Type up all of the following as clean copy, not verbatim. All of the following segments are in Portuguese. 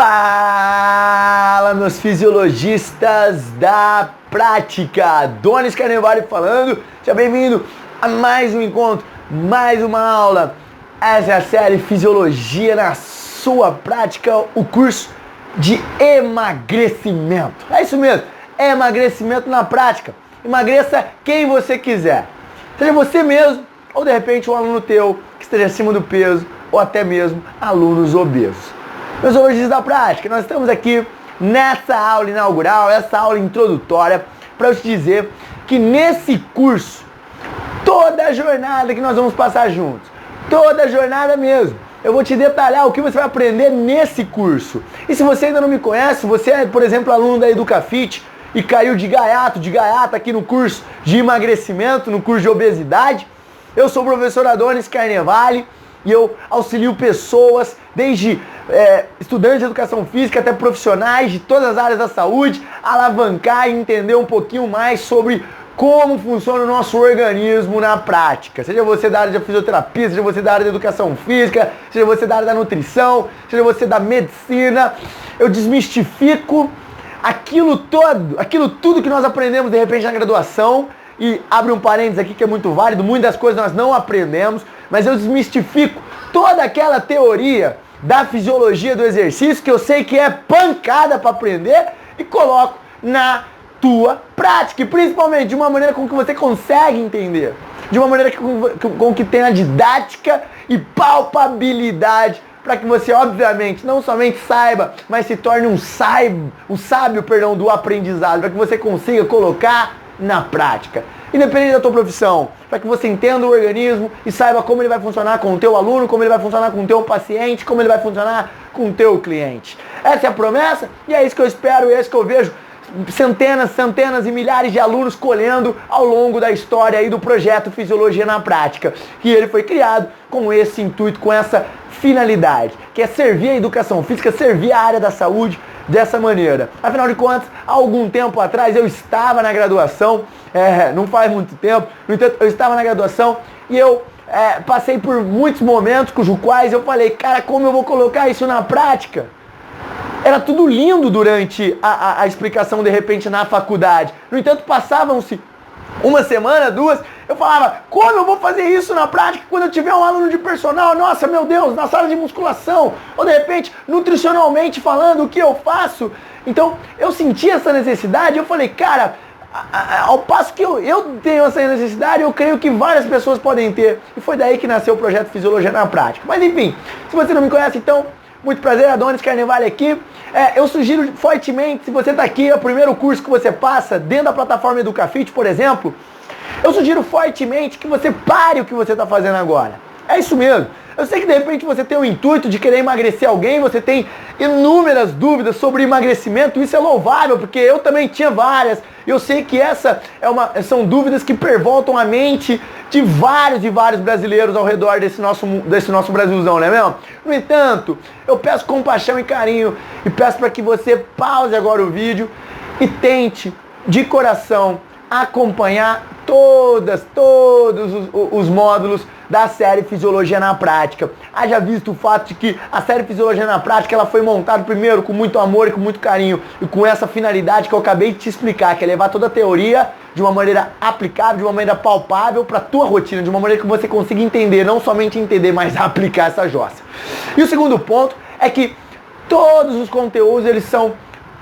Fala, meus fisiologistas da prática! Donis Carnevale falando, seja bem-vindo a mais um encontro, mais uma aula. Essa é a série Fisiologia na Sua Prática, o curso de emagrecimento. É isso mesmo, é emagrecimento na prática. Emagreça quem você quiser, seja você mesmo ou de repente um aluno teu que esteja acima do peso ou até mesmo alunos obesos. Meus fisiologistas da prática, nós estamos aqui nessa aula inaugural, essa aula introdutória, para eu te dizer que nesse curso, toda a jornada que nós vamos passar juntos, toda a jornada mesmo, eu vou te detalhar o que você vai aprender nesse curso. E se você ainda não me conhece, você é, por exemplo, aluno da EducaFit e caiu de gaiata aqui no curso de emagrecimento, no curso de obesidade, eu sou o professor Adonis Carnevale e eu auxilio pessoas, desde estudantes de educação física até profissionais de todas as áreas da saúde, a alavancar e entender um pouquinho mais sobre como funciona o nosso organismo na prática. Seja você da área de fisioterapia, seja você da área da educação física, seja você da área da nutrição, seja você da medicina, eu desmistifico aquilo tudo que nós aprendemos de repente na graduação, e abre um parênteses aqui que é muito válido, muitas coisas nós não aprendemos, mas eu desmistifico toda aquela teoria da fisiologia do exercício que eu sei que é pancada para aprender e coloco na tua prática, e principalmente de uma maneira com que você consegue entender, de uma maneira com que tenha didática e palpabilidade, para que você obviamente não somente saiba, mas se torne um sábio do aprendizado, para que você consiga colocar na prática, independente da tua profissão, para que você entenda o organismo e saiba como ele vai funcionar com o teu aluno, como ele vai funcionar com o teu paciente, como ele vai funcionar com o teu cliente. Essa é a promessa e é isso que eu espero, é isso que eu vejo centenas e milhares de alunos colhendo ao longo da história aí do projeto Fisiologia na Prática, que ele foi criado com esse intuito, com essa finalidade, que é servir a educação física, servir a área da saúde dessa maneira. Afinal de contas, há algum tempo atrás eu estava na graduação, não faz muito tempo, no entanto, eu estava na graduação e eu passei por muitos momentos cujo quais eu falei, cara, como eu vou colocar isso na prática? Era tudo lindo durante a explicação de repente na faculdade. No entanto, passavam-se uma semana, duas, eu falava, como eu vou fazer isso na prática quando eu tiver um aluno de personal? Nossa, meu Deus, na sala de musculação, ou de repente, nutricionalmente falando, o que eu faço? Então, eu senti essa necessidade, eu falei, cara, ao passo que eu tenho essa necessidade, eu creio que várias pessoas podem ter. E foi daí que nasceu o projeto Fisiologia na Prática. Mas enfim, se você não me conhece, então, muito prazer, Adonis Carnevale aqui. Eu sugiro fortemente, se você está aqui, é o primeiro curso que você passa dentro da plataforma EducaFit, por exemplo, eu sugiro fortemente que você pare o que você está fazendo agora. É isso mesmo. Eu sei que de repente você tem o intuito de querer emagrecer alguém, você tem inúmeras dúvidas sobre emagrecimento, isso é louvável, porque eu também tinha várias. Eu sei que são dúvidas que pervoltam a mente de vários brasileiros ao redor desse nosso Brasilzão, não é mesmo? No entanto, eu peço compaixão e carinho e peço para que você pause agora o vídeo e tente, de coração, acompanhar todos os módulos da série Fisiologia na Prática. Haja visto o fato de que a série Fisiologia na Prática ela foi montada primeiro com muito amor e com muito carinho e com essa finalidade que eu acabei de te explicar, que é levar toda a teoria de uma maneira aplicável, de uma maneira palpável para a tua rotina, de uma maneira que você consiga entender, não somente entender, mas aplicar essa jossa. E o segundo ponto é que todos os conteúdos eles são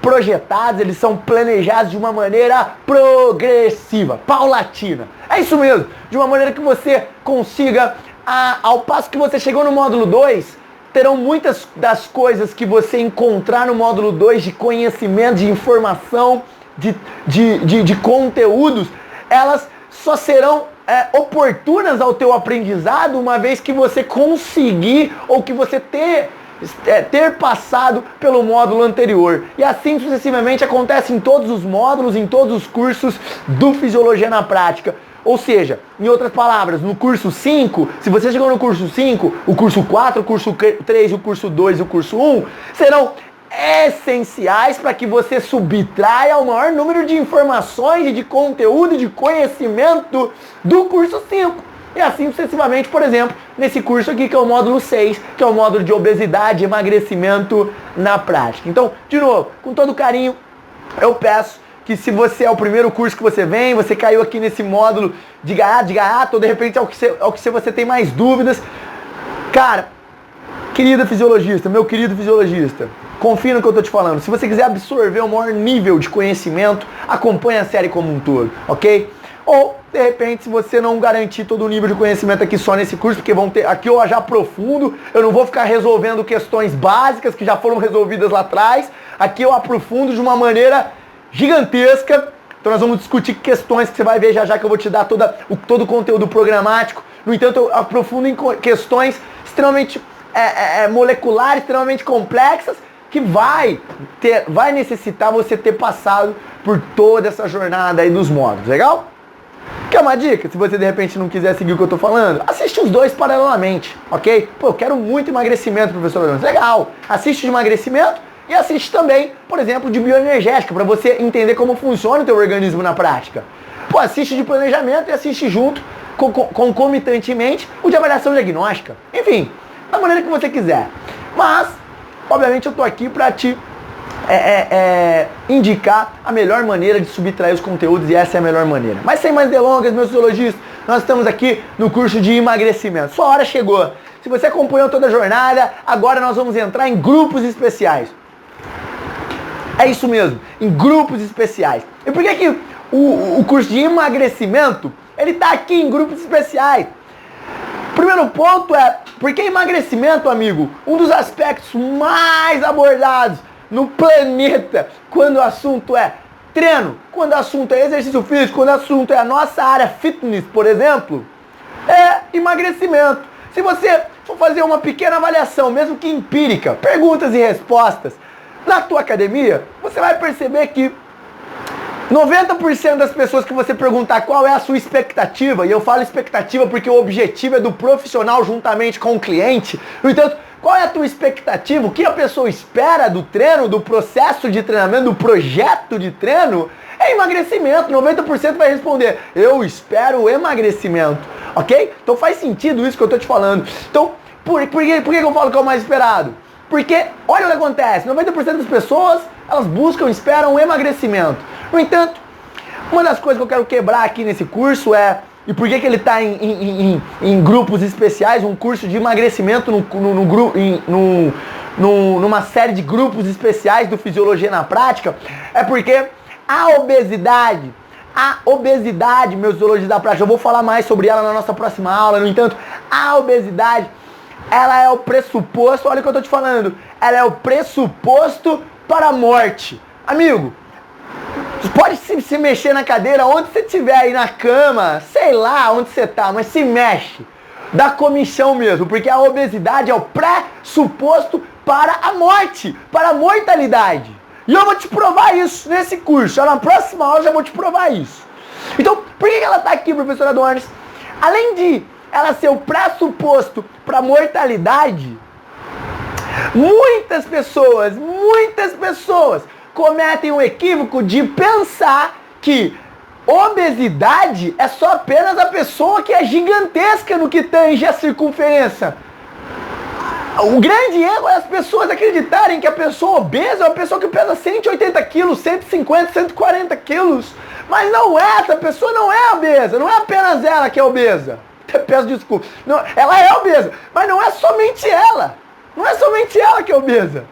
projetados, eles são planejados de uma maneira progressiva, paulatina. É isso mesmo, de uma maneira que você consiga, ao passo que você chegou no módulo 2, terão muitas das coisas que você encontrar no módulo 2 de conhecimento, de informação, de conteúdos, elas só serão oportunas ao teu aprendizado uma vez que você conseguir ou que você ter passado pelo módulo anterior. E assim sucessivamente acontece em todos os módulos, em todos os cursos do Fisiologia na Prática. Ou seja, em outras palavras, no curso 5, se você chegou no curso 5, o curso 4, o curso 3, o curso 2 e o curso 1 serão essenciais para que você subtraia o maior número de informações e de conteúdo e de conhecimento do curso 5. e assim sucessivamente, por exemplo, nesse curso aqui que é o módulo 6, que é o módulo de obesidade e emagrecimento na prática. Então, de novo, com todo carinho, eu peço que se você é o primeiro curso que você vem, você caiu aqui nesse módulo de gaiato, ou de repente é o que você tem mais dúvidas, cara, querida fisiologista, meu querido fisiologista, confia no que eu tô te falando. Se você quiser absorver o maior nível de conhecimento, acompanhe a série como um todo, ok? Ou, de repente, se você não garantir todo o nível de conhecimento aqui só nesse curso, porque aqui eu já aprofundo, eu não vou ficar resolvendo questões básicas que já foram resolvidas lá atrás, aqui eu aprofundo de uma maneira gigantesca. Então nós vamos discutir questões que você vai ver já que eu vou te dar todo o conteúdo programático. No entanto, eu aprofundo em questões extremamente moleculares, extremamente complexas, que vai necessitar você ter passado por toda essa jornada aí dos módulos, legal? Quer uma dica? Se você de repente não quiser seguir o que eu tô falando, assiste os dois paralelamente, ok? Pô, eu quero muito emagrecimento, professor Leandro. Legal, assiste de emagrecimento e assiste também, por exemplo, de bioenergética, para você entender como funciona o teu organismo na prática. Pô, assiste de planejamento e assiste junto, concomitantemente, o de avaliação diagnóstica. Enfim, da maneira que você quiser. Mas, obviamente, eu tô aqui para te indicar a melhor maneira de subtrair os conteúdos, e essa é a melhor maneira. Mas sem mais delongas, meus fisiologistas, nós estamos aqui no curso de emagrecimento. Sua hora chegou. Se você acompanhou toda a jornada, agora nós vamos entrar em grupos especiais. É isso mesmo, em grupos especiais. E por que o curso de emagrecimento, ele está aqui em grupos especiais? Primeiro ponto é, porque emagrecimento, amigo, um dos aspectos mais abordados no planeta, quando o assunto é treino, quando o assunto é exercício físico, quando o assunto é a nossa área fitness, por exemplo, é emagrecimento. Se você for fazer uma pequena avaliação, mesmo que empírica, perguntas e respostas, na tua academia, você vai perceber que 90% das pessoas que você perguntar qual é a sua expectativa, e eu falo expectativa porque o objetivo é do profissional juntamente com o cliente, no entanto, qual é a tua expectativa, o que a pessoa espera do treino, do processo de treinamento, do projeto de treino, é emagrecimento. 90% vai responder, eu espero emagrecimento, ok? Então faz sentido isso que eu estou te falando. Então, por que eu falo que é o mais esperado? Porque, olha o que acontece, 90% das pessoas, elas buscam, esperam emagrecimento. No entanto, uma das coisas que eu quero quebrar aqui nesse curso é, e por que ele está em grupos especiais, um curso de emagrecimento numa série de grupos especiais do Fisiologia na Prática, é porque a obesidade, meus fisiologistas da prática, eu vou falar mais sobre ela na nossa próxima aula, no entanto, a obesidade, ela é o pressuposto, olha o que eu tô te falando, ela é o pressuposto para a morte. Amigo, você pode se mexer na cadeira, onde você estiver aí na cama, sei lá onde você tá, mas se mexe. Dá comichão mesmo, porque a obesidade é o pressuposto para a morte, para a mortalidade. E eu vou te provar isso nesse curso, na próxima aula eu já vou te provar isso. Então, por que ela tá aqui, professora Adonis? Além de ela ser o pressuposto para a mortalidade, muitas pessoas cometem o equívoco de pensar que obesidade é só apenas a pessoa que é gigantesca no que tange a circunferência. O grande erro é as pessoas acreditarem que a pessoa obesa é uma pessoa que pesa 180 quilos, 150, 140 quilos. Mas não é, essa pessoa não é obesa, não é apenas ela que é obesa. Peço desculpa. Não, ela é obesa, mas não é somente ela. Não é somente ela que é obesa.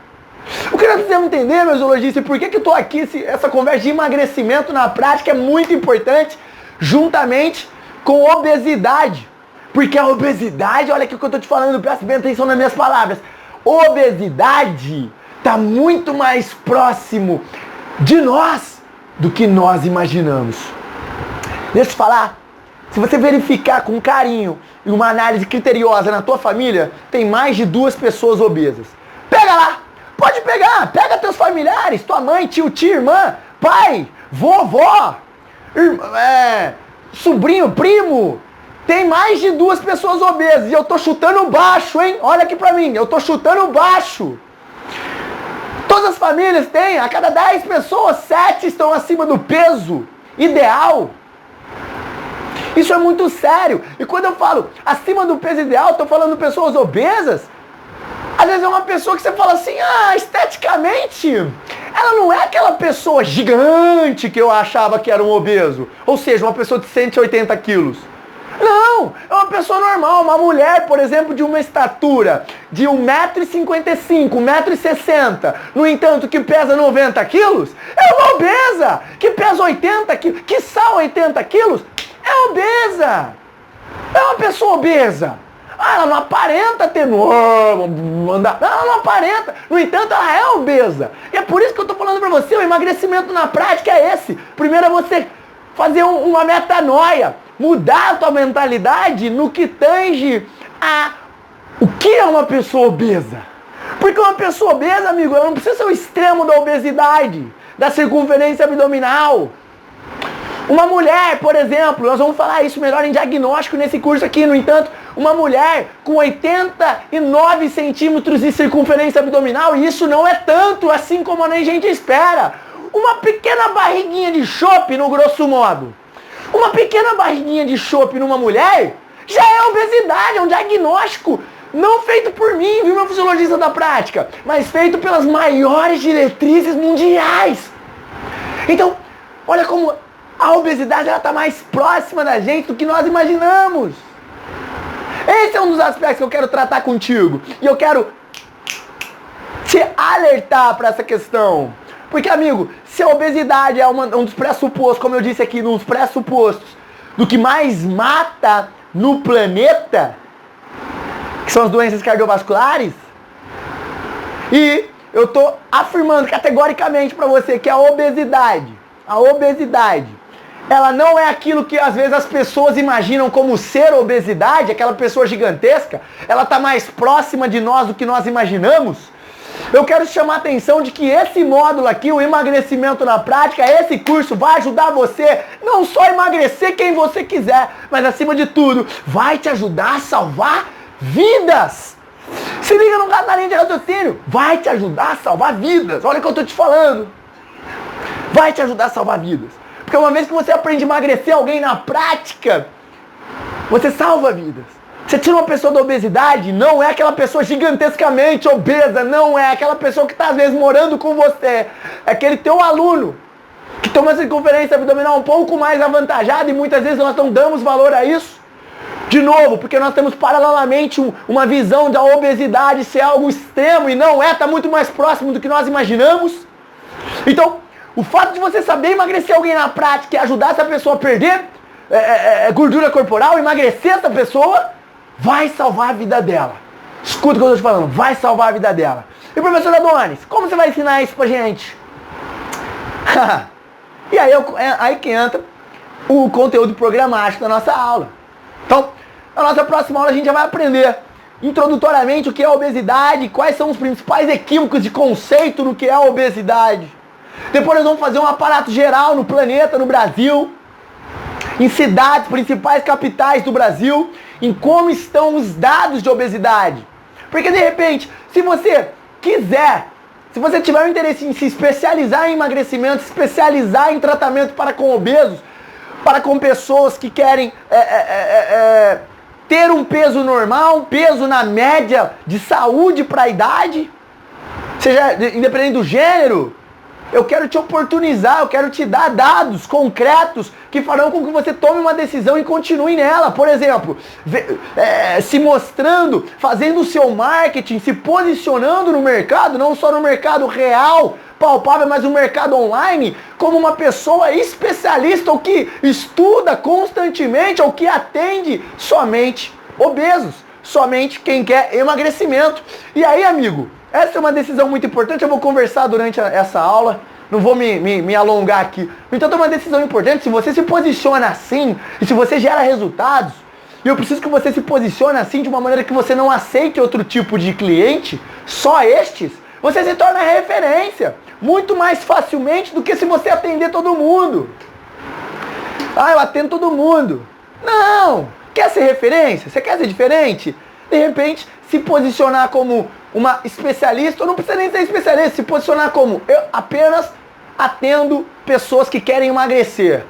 O que nós precisamos entender, meus zoologistas, e por que eu estou aqui, essa conversa de emagrecimento na prática é muito importante, juntamente com obesidade. Porque a obesidade, olha aqui o que eu estou te falando, presta bem atenção nas minhas palavras. Obesidade está muito mais próximo de nós do que nós imaginamos. Deixa eu te falar, se você verificar com carinho e uma análise criteriosa na tua família, tem mais de 2 pessoas obesas. Pega lá! Pode pegar, pega teus familiares, tua mãe, tio, tia, irmã, pai, vovó, sobrinho, primo. Tem mais de 2 pessoas obesas e eu tô chutando baixo, hein? Olha aqui pra mim, eu tô chutando baixo. Todas as famílias têm, a cada 10 pessoas, 7 estão acima do peso ideal. Isso é muito sério. E quando eu falo acima do peso ideal, estou falando pessoas obesas. Às vezes é uma pessoa que você fala assim, esteticamente, ela não é aquela pessoa gigante que eu achava que era um obeso. Ou seja, uma pessoa de 180 quilos. Não, é uma pessoa normal, uma mulher, por exemplo, de uma estatura de 1,55m, 1,60m, no entanto, que pesa 90 quilos, é uma obesa. Que pesa 80 quilos, quiçá 80 quilos, é obesa. É uma pessoa obesa. Ela não aparenta ter andar. Ela não aparenta. No entanto, ela é obesa. E é por isso que eu estou falando para você, o emagrecimento na prática é esse. Primeiro é você fazer uma metanoia. Mudar a tua mentalidade no que tange a o que é uma pessoa obesa. Porque uma pessoa obesa, amigo, ela não precisa ser o extremo da obesidade, da circunferência abdominal. Uma mulher, por exemplo, nós vamos falar isso melhor em diagnóstico nesse curso aqui, no entanto, uma mulher com 89 centímetros de circunferência abdominal, e isso não é tanto assim como a gente espera. Uma pequena barriguinha de chope, no grosso modo. Uma pequena barriguinha de chope numa mulher já é obesidade, é um diagnóstico não feito por mim, viu, meu fisiologista da prática, mas feito pelas maiores diretrizes mundiais. Então, olha como a obesidade está mais próxima da gente do que nós imaginamos. Esse é um dos aspectos que eu quero tratar contigo. E eu quero te alertar para essa questão. Porque, amigo, se a obesidade é um dos pressupostos, como eu disse aqui, nos pressupostos do que mais mata no planeta, que são as doenças cardiovasculares, e eu estou afirmando categoricamente para você que a obesidade, ela não é aquilo que às vezes as pessoas imaginam como ser obesidade, aquela pessoa gigantesca, ela está mais próxima de nós do que nós imaginamos. Eu quero chamar a atenção de que esse módulo aqui, o emagrecimento na prática, esse curso vai ajudar você não só a emagrecer quem você quiser, mas acima de tudo, vai te ajudar a salvar vidas. Se liga na linha de raciocínio, vai te ajudar a salvar vidas. Olha o que eu estou te falando. Vai te ajudar a salvar vidas. Porque uma vez que você aprende a emagrecer alguém na prática, você salva vidas. Você tira uma pessoa da obesidade, não é aquela pessoa gigantescamente obesa, não é aquela pessoa que está às vezes morando com você. É aquele teu aluno que tem uma circunferência abdominal um pouco mais avantajada e muitas vezes nós não damos valor a isso. De novo, porque nós temos paralelamente uma visão da obesidade ser algo extremo e não é, está muito mais próximo do que nós imaginamos. Então, o fato de você saber emagrecer alguém na prática e ajudar essa pessoa a perder gordura corporal, emagrecer essa pessoa, vai salvar a vida dela. Escuta o que eu estou te falando, vai salvar a vida dela. E professor Adonis, como você vai ensinar isso pra gente? E aí que entra o conteúdo programático da nossa aula. Então, na nossa próxima aula a gente já vai aprender introdutoriamente o que é a obesidade, quais são os principais equívocos de conceito no que é a obesidade. Depois nós vamos fazer um aparato geral no planeta, no Brasil, em cidades, principais capitais do Brasil, em como estão os dados de obesidade. Porque de repente, se você quiser, se você tiver um interesse em se especializar em emagrecimento, se especializar em tratamento para com obesos, para com pessoas que querem ter um peso normal, um peso na média de saúde para a idade, seja independente do gênero, eu quero te oportunizar, eu quero te dar dados concretos que farão com que você tome uma decisão e continue nela. Por exemplo, se mostrando, fazendo o seu marketing, se posicionando no mercado, não só no mercado real, palpável, mas no mercado online, como uma pessoa especialista ou que estuda constantemente ou que atende somente obesos, somente quem quer emagrecimento. E aí, amigo, essa é uma decisão muito importante, eu vou conversar durante essa aula, não vou me alongar aqui. Então é uma decisão importante, se você se posiciona assim, e se você gera resultados, e eu preciso que você se posicione assim de uma maneira que você não aceite outro tipo de cliente, só estes, você se torna referência, muito mais facilmente do que se você atender todo mundo. Ah, eu atendo todo mundo. Não! Quer ser referência? Você quer ser diferente? De repente, se posicionar como uma especialista, ou não precisa nem ser especialista, se posicionar como eu apenas atendo pessoas que querem emagrecer.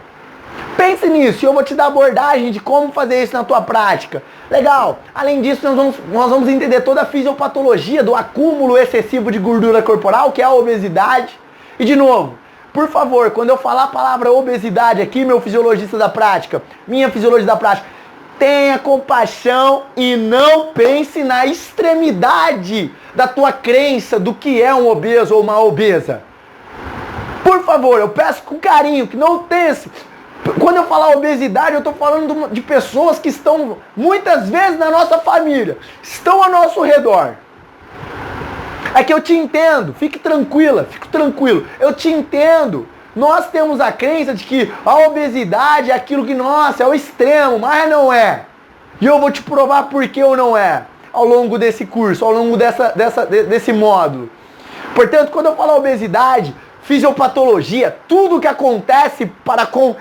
Pense nisso e eu vou te dar abordagem de como fazer isso na tua prática. Legal. Além disso, nós vamos entender toda a fisiopatologia do acúmulo excessivo de gordura corporal, que é a obesidade. E de novo, por favor, quando eu falar a palavra obesidade aqui, meu fisiologista da prática, minha fisiologista da prática, tenha compaixão e não pense na extremidade da tua crença do que é um obeso ou uma obesa. Por favor, eu peço com carinho que não pense. Quando eu falar obesidade, eu estou falando de pessoas que estão muitas vezes na nossa família, estão ao nosso redor. É que eu te entendo, fique tranquila, fique tranquilo, eu te entendo. Nós temos a crença de que a obesidade é aquilo que, nossa, é o extremo, mas não é. E eu vou te provar por que eu não é, ao longo desse curso, ao longo desse módulo. Portanto, quando eu falar obesidade, fisiopatologia, tudo que acontece com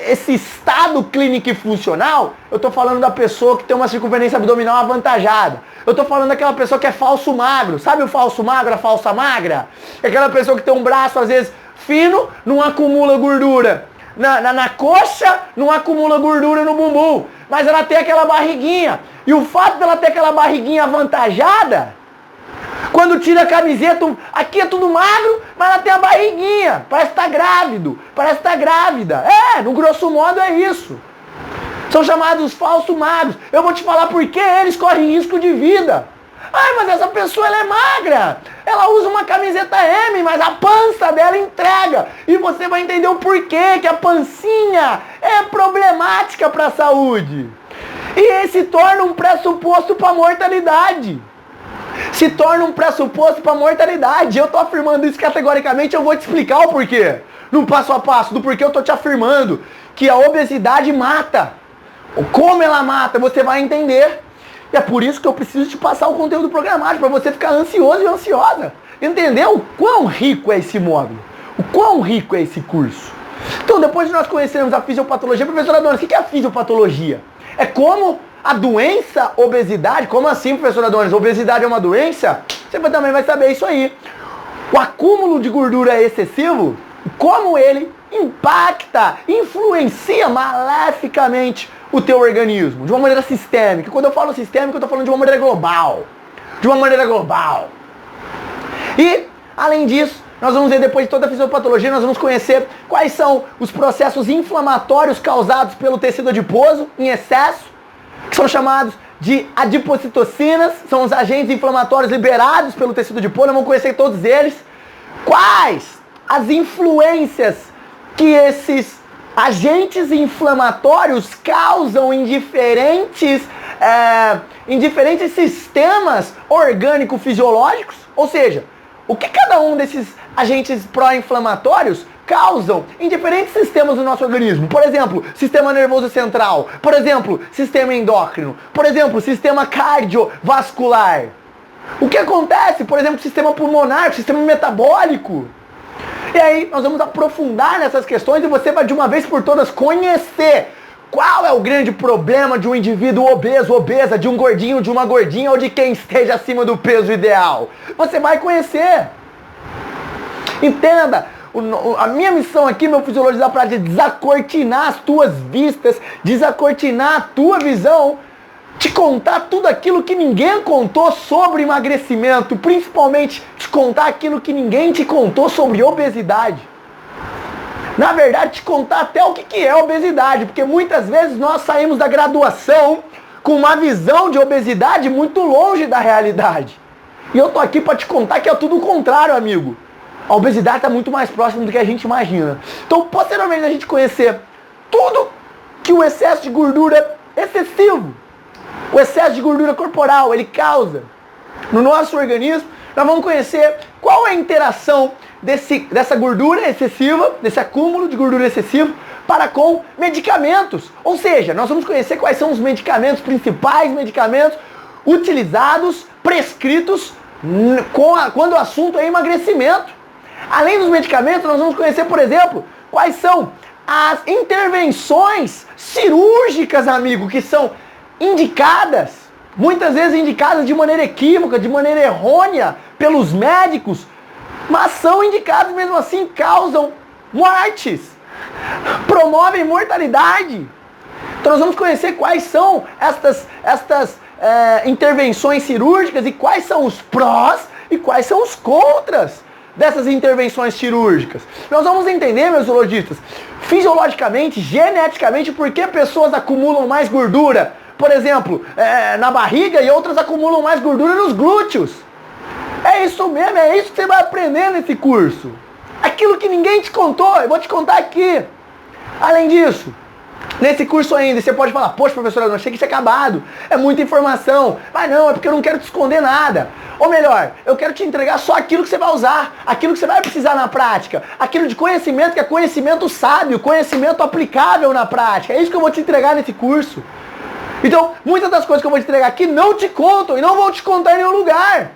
esse estado clínico e funcional, eu estou falando da pessoa que tem uma circunferência abdominal avantajada. Eu estou falando daquela pessoa que é falso magro. Sabe o falso magro, a falsa magra? É aquela pessoa que tem um braço, às vezes, fino, não acumula gordura na coxa, não acumula gordura no bumbum. Mas ela tem aquela barriguinha. E o fato dela ter aquela barriguinha avantajada, quando tira a camiseta, aqui é tudo magro, mas ela tem a barriguinha. Parece estar grávido, parece estar grávida. No grosso modo é isso. São chamados falsos magros. Eu vou te falar por que eles correm risco de vida. Ai, mas essa pessoa ela é magra. Ela usa uma camiseta M, mas a pança dela entrega. E você vai entender o porquê que a pancinha é problemática para a saúde. E esse torna um pressuposto para a mortalidade. Se torna um pressuposto para a mortalidade. Eu estou afirmando isso categoricamente, eu vou te explicar o porquê. No passo a passo do porquê eu estou te afirmando que a obesidade mata. Como ela mata, você vai entender. E é por isso que eu preciso te passar o conteúdo programático, para você ficar ansioso e ansiosa. Entendeu o quão rico é esse módulo? O quão rico é esse curso? Então, depois de nós conhecermos a fisiopatologia, professora Donis, o que é a fisiopatologia? É como a doença obesidade, como assim, professora Donis? Obesidade é uma doença? Você também vai saber isso aí. O acúmulo de gordura excessivo, como ele impacta, influencia maleficamente o teu organismo, de uma maneira sistêmica. Quando eu falo sistêmica, eu estou falando de uma maneira global. De uma maneira global. E, além disso, nós vamos ver, depois de toda a fisiopatologia, nós vamos conhecer quais são os processos inflamatórios causados pelo tecido adiposo em excesso, que são chamados de adipocitocinas, são os agentes inflamatórios liberados pelo tecido adiposo. Nós vamos conhecer todos eles. Quais as influências que esses agentes inflamatórios causam em diferentes sistemas orgânico-fisiológicos? Ou seja, o que cada um desses agentes pró-inflamatórios causam em diferentes sistemas do nosso organismo? Por exemplo, sistema nervoso central. Por exemplo, sistema endócrino. Por exemplo, sistema cardiovascular. O que acontece, por exemplo, sistema pulmonar, sistema metabólico. E aí nós vamos aprofundar nessas questões e você vai de uma vez por todas conhecer qual é o grande problema de um indivíduo obeso, obesa, de um gordinho, de uma gordinha ou de quem esteja acima do peso ideal. Você vai conhecer. Entenda, a minha missão aqui, meu fisiologista da prática, é desacortinar as tuas vistas, desacortinar a tua visão, te contar tudo aquilo que ninguém contou sobre emagrecimento, principalmente te contar aquilo que ninguém te contou sobre obesidade. Na verdade, te contar até o que é obesidade, porque muitas vezes nós saímos da graduação com uma visão de obesidade muito longe da realidade. E eu tô aqui para te contar que é tudo o contrário, amigo. A obesidade está muito mais próxima do que a gente imagina. Então, posteriormente a gente conhecer tudo que o excesso de gordura excessivo, o excesso de gordura corporal, ele causa no nosso organismo, nós vamos conhecer qual é a interação dessa gordura excessiva, desse acúmulo de gordura excessiva, para com medicamentos. Ou seja, nós vamos conhecer quais são os medicamentos, principais medicamentos utilizados, prescritos, quando o assunto é emagrecimento. Além dos medicamentos, nós vamos conhecer, por exemplo, quais são as intervenções cirúrgicas, amigo, que são indicadas, muitas vezes indicadas de maneira equívoca, de maneira errônea pelos médicos, mas são indicadas mesmo assim, causam mortes. promovem mortalidade. Então nós vamos conhecer quais são estas intervenções cirúrgicas e quais são os prós e quais são os contras dessas intervenções cirúrgicas. Nós vamos entender, meus zoologistas, fisiologicamente, geneticamente, por que pessoas acumulam mais gordura, por exemplo, na barriga, e outras acumulam mais gordura nos glúteos. É isso mesmo, é isso que você vai aprender nesse curso. Aquilo que ninguém te contou, eu vou te contar aqui. Além disso, nesse curso ainda, você pode falar, poxa, professor, eu não achei que tinha acabado. É muita informação. Mas não, é porque eu não quero te esconder nada. Ou melhor, eu quero te entregar só aquilo que você vai usar, aquilo que você vai precisar na prática, aquilo de conhecimento que é conhecimento sábio, conhecimento aplicável na prática. É isso que eu vou te entregar nesse curso. Então, muitas das coisas que eu vou te entregar aqui não te contam e não vou te contar em nenhum lugar.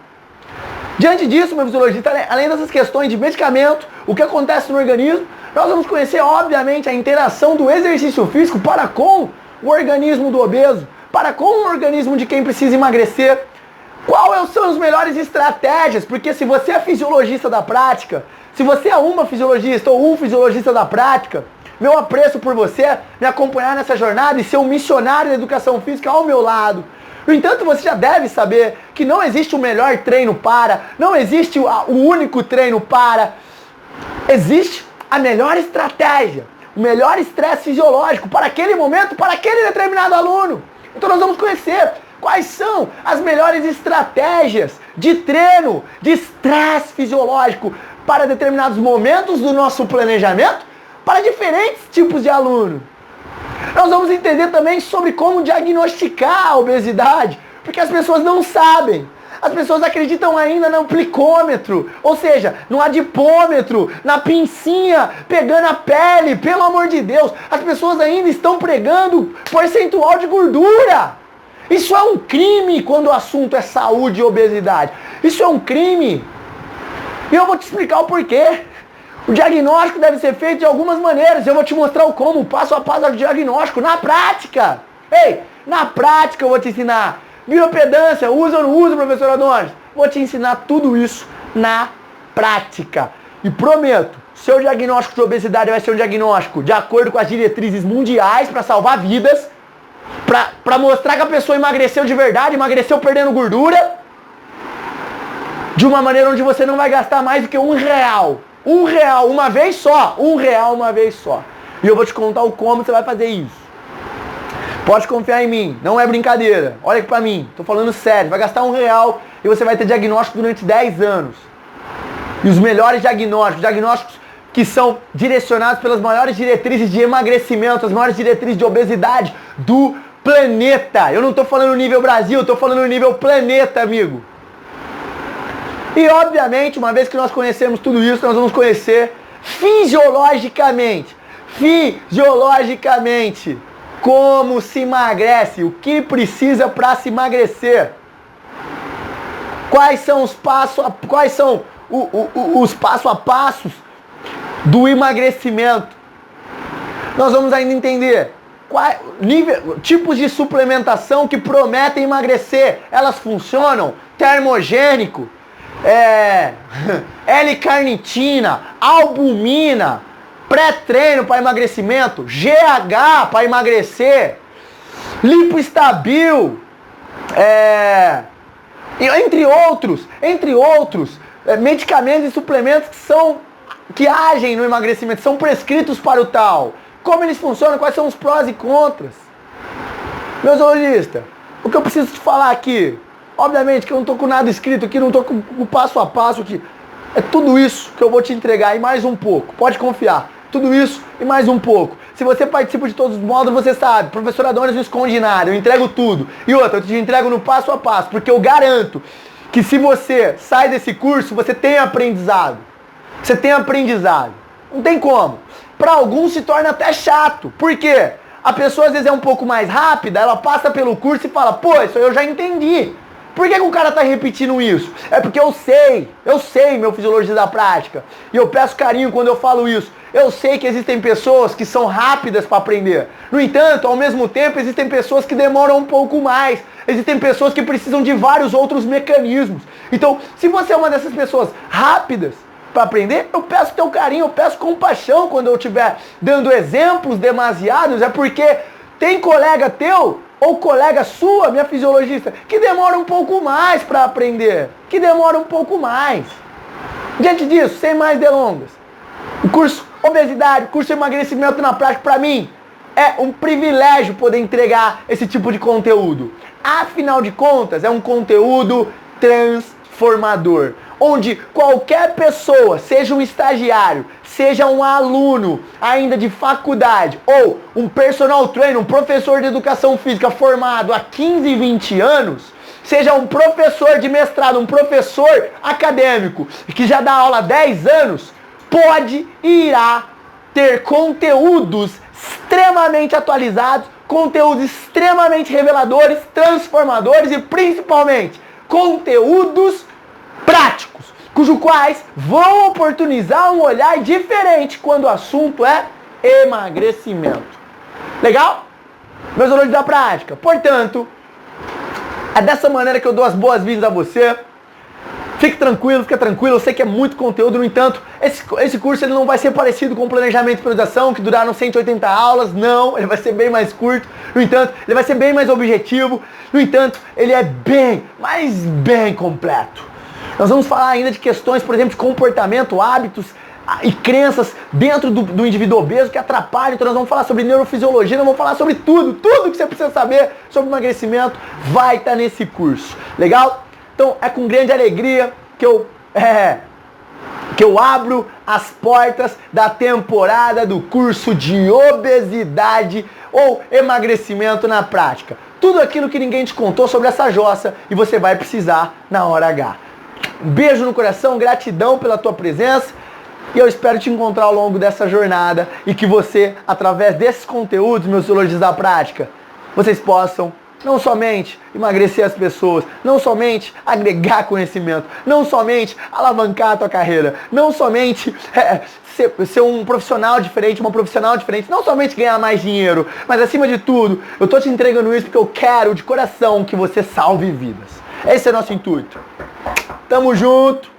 Diante disso, meu fisiologista, além dessas questões de medicamento, o que acontece no organismo, nós vamos conhecer, obviamente, a interação do exercício físico para com o organismo do obeso, para com o organismo de quem precisa emagrecer. Quais são as melhores estratégias? Porque se você é fisiologista da prática, se você é uma fisiologista ou um fisiologista da prática, meu apreço por você me acompanhar nessa jornada e ser um missionário da educação física ao meu lado. No entanto, você já deve saber que não existe o melhor treino para, não existe o único treino para, existe a melhor estratégia, o melhor estresse fisiológico para aquele momento, para aquele determinado aluno. Então nós vamos conhecer quais são as melhores estratégias de treino, de estresse fisiológico para determinados momentos do nosso planejamento, para diferentes tipos de aluno. Nós vamos entender também sobre como diagnosticar a obesidade, porque as pessoas não sabem. As pessoas acreditam ainda no plicômetro, ou seja, no adipômetro, na pincinha, pegando a pele, pelo amor de Deus. As pessoas ainda estão pregando percentual de gordura. Isso é um crime quando o assunto é saúde e obesidade. Isso é um crime. E eu vou te explicar o porquê. O diagnóstico deve ser feito de algumas maneiras. Eu vou te mostrar o como, o passo a passo do diagnóstico, na prática. Ei, na prática eu vou te ensinar. Biopedância, usa ou não usa, professor Adonis? Vou te ensinar tudo isso na prática. E prometo, seu diagnóstico de obesidade vai ser um diagnóstico de acordo com as diretrizes mundiais para salvar vidas, para mostrar que a pessoa emagreceu de verdade, emagreceu perdendo gordura, de uma maneira onde você não vai gastar mais do que R$1. R$1 uma vez só. R$1 uma vez só. E eu vou te contar o como você vai fazer isso. Pode confiar em mim, não é brincadeira. Olha aqui pra mim, tô falando sério. Vai gastar R$1 e você vai ter diagnóstico durante 10 anos. E os melhores diagnósticos que são direcionados pelas maiores diretrizes de emagrecimento, as maiores diretrizes de obesidade do planeta. Eu não tô falando nível Brasil, eu tô falando nível planeta, amigo. E obviamente, uma vez que nós conhecemos tudo isso, nós vamos conhecer fisiologicamente, como se emagrece, o que precisa para se emagrecer. Quais são os passo a passos do emagrecimento. Nós vamos ainda entender tipos de suplementação que prometem emagrecer. Elas funcionam? Termogênico, L-carnitina, albumina, pré-treino para emagrecimento, GH para emagrecer, lipoestabil, entre outros medicamentos e suplementos que agem no emagrecimento, são prescritos para o tal. Como eles funcionam, quais são os prós e contras? Meu zoologista, o que eu preciso te falar aqui, obviamente que eu não estou com nada escrito aqui, não estou com o passo a passo aqui, é tudo isso que eu vou te entregar e mais um pouco, pode confiar. Tudo isso e mais um pouco. Se você participa de todos os módulos, você sabe, professor Adonis não esconde nada, eu entrego tudo. E outra, eu te entrego no passo a passo, porque eu garanto que se você sai desse curso, você tem aprendizado. Você tem aprendizado. Não tem como. Para alguns se torna até chato. Por quê? A pessoa às vezes é um pouco mais rápida, ela passa pelo curso e fala, pô, isso aí eu já entendi. Por que o cara tá repetindo isso? É porque eu sei, meu fisiologista da prática. E eu peço carinho quando eu falo isso. Eu sei que existem pessoas que são rápidas para aprender. No entanto, ao mesmo tempo, existem pessoas que demoram um pouco mais. Existem pessoas que precisam de vários outros mecanismos. Então, se você é uma dessas pessoas rápidas, para aprender, eu peço teu carinho, eu peço compaixão quando eu estiver dando exemplos demasiados, é porque tem colega teu ou colega sua, minha fisiologista, que demora um pouco mais para aprender, que demora um pouco mais. Diante disso, sem mais delongas, o curso Obesidade, curso Emagrecimento na Prática, para mim, é um privilégio poder entregar esse tipo de conteúdo. Afinal de contas, é um conteúdo transformador, onde qualquer pessoa, seja um estagiário, seja um aluno ainda de faculdade, ou um personal trainer, um professor de educação física formado há 15, 20 anos, seja um professor de mestrado, um professor acadêmico que já dá aula há 10 anos, pode e irá ter conteúdos extremamente atualizados, conteúdos extremamente reveladores, transformadores e principalmente conteúdos práticos, cujos quais vão oportunizar um olhar diferente quando o assunto é emagrecimento. Legal? Meus alunos da prática. Portanto, é dessa maneira que eu dou as boas-vindas a você. Fique tranquilo, fica tranquilo, eu sei que é muito conteúdo, no entanto, esse curso ele não vai ser parecido com o planejamento de periodização, que duraram 180 aulas, não, ele vai ser bem mais curto, no entanto, ele vai ser bem mais objetivo, no entanto, ele é bem completo. Nós vamos falar ainda de questões, por exemplo, de comportamento, hábitos e crenças dentro do indivíduo obeso que atrapalham, então nós vamos falar sobre neurofisiologia, nós vamos falar sobre tudo que você precisa saber sobre emagrecimento vai estar nesse curso, legal? Então é com grande alegria que eu abro as portas da temporada do curso de obesidade ou emagrecimento na prática. Tudo aquilo que ninguém te contou sobre essa jossa e você vai precisar na hora H. Um beijo no coração, gratidão pela tua presença e eu espero te encontrar ao longo dessa jornada e que você, através desses conteúdos, meus fisiologistas da prática, vocês possam não somente emagrecer as pessoas, não somente agregar conhecimento, não somente alavancar a tua carreira, não somente ser um profissional diferente, uma profissional diferente, não somente ganhar mais dinheiro, mas acima de tudo, eu tô te entregando isso porque eu quero de coração que você salve vidas. Esse é o nosso intuito. Tamo junto.